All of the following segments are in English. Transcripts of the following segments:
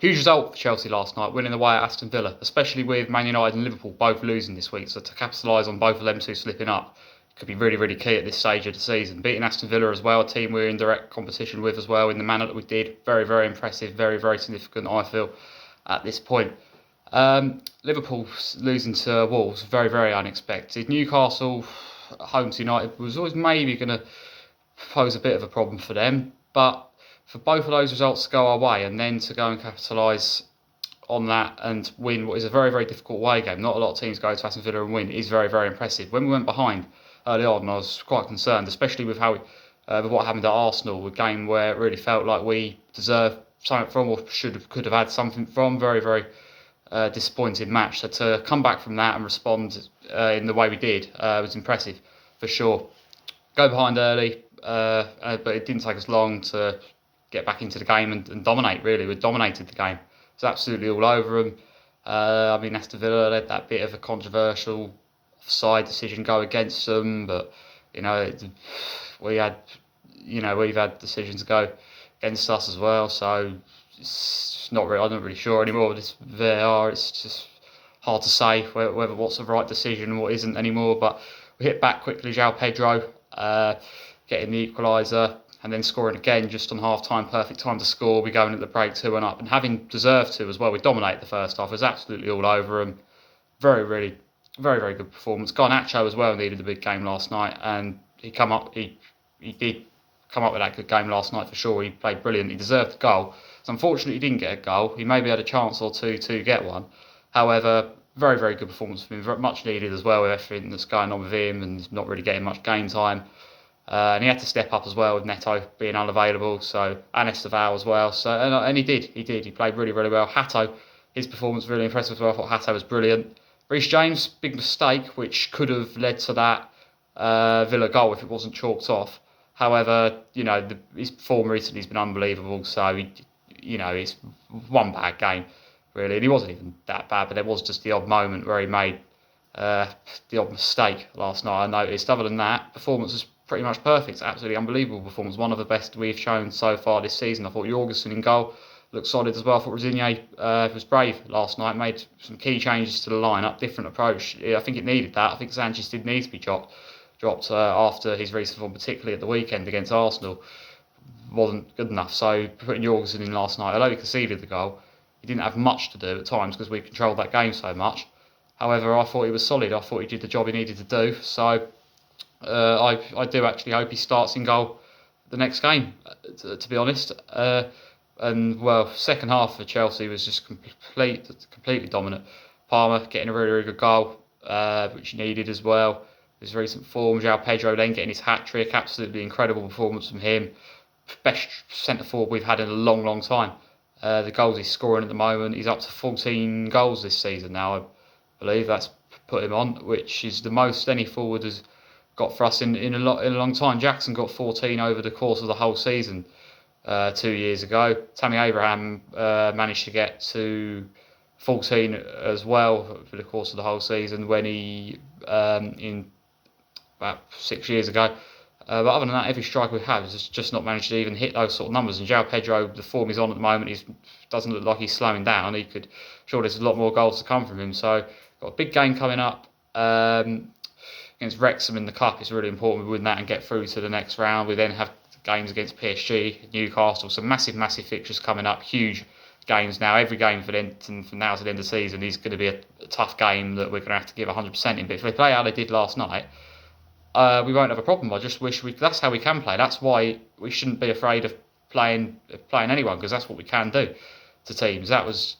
Huge result for Chelsea last night, winning away at Aston Villa, especially with Man United and Liverpool both losing this week. So to capitalise on both of them two slipping up could be really, really key at this stage of the season. Beating Aston Villa as well, a team we're in direct competition with as well, in the manner that we did. Very, very impressive, very, very significant, I feel, at this point. Liverpool losing to Wolves, very, very unexpected. Newcastle, home to United, was always maybe going to pose a bit of a problem for them, but for both of those results to go our way and then to go and capitalise on that and win what is a very, very difficult away game. Not a lot of teams go to Aston Villa and win. It is very, very impressive. When we went behind early on, I was quite concerned, especially with how with what happened at Arsenal, a game where it really felt like we deserved something from, or could have had something from. Very, very disappointing match. So to come back from that and respond in the way we did was impressive for sure. Go behind early, but it didn't take us long to get back into the game and dominate, really. We dominated the game. It's absolutely all over them. Aston Villa had that bit of a controversial offside decision go against them, but, we've had decisions go against us as well, so it's not really, I'm not really sure anymore with this VAR. It's just hard to say whether what's the right decision and what isn't anymore, but we hit back quickly, João Pedro, getting the equaliser, and then scoring again just on half-time, perfect time to score. We go in at the break 2-1 up, and having deserved to as well, we dominated the first half. It was absolutely all over them. Very, really, very, very good performance. Garnacho as well needed a big game last night, and he did come up with that good game last night for sure. He played brilliant. He deserved the goal. So unfortunately, he didn't get a goal. He maybe had a chance or two to get one. However, very, very good performance from him. Very much needed as well with everything that's going on with him and not really getting much game time. And he had to step up as well with Neto being unavailable, and Estevao as well. And he did. He played really, really well. Hato, his performance really impressive as well. I thought Hato was brilliant. Reece James, big mistake, which could have led to that Villa goal if it wasn't chalked off. However, his form recently has been unbelievable. So it's one bad game, really. And he wasn't even that bad, but there was just the odd moment where he made the odd mistake last night, I noticed. Other than that, performance was pretty much perfect. Absolutely unbelievable performance. One of the best we've shown so far this season. I thought Jorgensen in goal looked solid as well. I thought Rosigne was brave last night. Made some key changes to the lineup. Different approach. I think it needed that. I think Sanchez did need to be dropped after his recent form, particularly at the weekend against Arsenal. Wasn't good enough. So putting Jorgensen in last night, although he conceded the goal, he didn't have much to do at times because we controlled that game so much. However, I thought he was solid. I thought he did the job he needed to do. So I do actually hope he starts in goal the next game, to be honest. Second half for Chelsea was just completely dominant. Palmer getting a really, really good goal, which he needed as well. His recent form, João Pedro then getting his hat-trick, absolutely incredible performance from him. Best centre-forward we've had in a long, long time. The goals he's scoring at the moment, he's up to 14 goals this season now, I believe. That's put him on, which is the most any forward has got for us in a long time. Jackson got 14 over the course of the whole season 2 years ago. Tammy Abraham managed to get to 14 as well for the course of the whole season when he in about 6 years ago. But other than that, every striker we have has just not managed to even hit those sort of numbers. And João Pedro, the form he's on at the moment, he doesn't look like he's slowing down. Sure, there's a lot more goals to come from him. So got a big game coming up against Wrexham in the Cup. It's really important we win that and get through to the next round. We then have games against PSG, Newcastle, some massive, massive fixtures coming up. Huge games now. Every game from now to the end of the season is going to be a tough game that we're going to have to give 100% in. But if they play how they did last night, we won't have a problem. I just wish that's how we can play. That's why we shouldn't be afraid of playing anyone, because that's what we can do to teams. That was,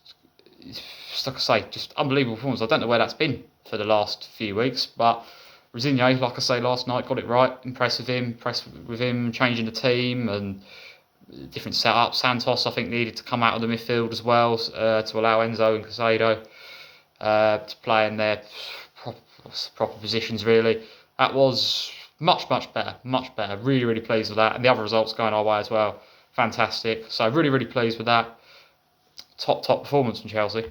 like I say, just unbelievable performance. I don't know where that's been for the last few weeks, but Rosigne, like I say, last night got it right. Impressed with him changing the team and different setup. Santos, I think, needed to come out of the midfield as well to allow Enzo and Caicedo to play in their proper positions, really. That was much, much better, much better. Really, really pleased with that. And the other results going our way as well. Fantastic. So really, really pleased with that. Top performance from Chelsea.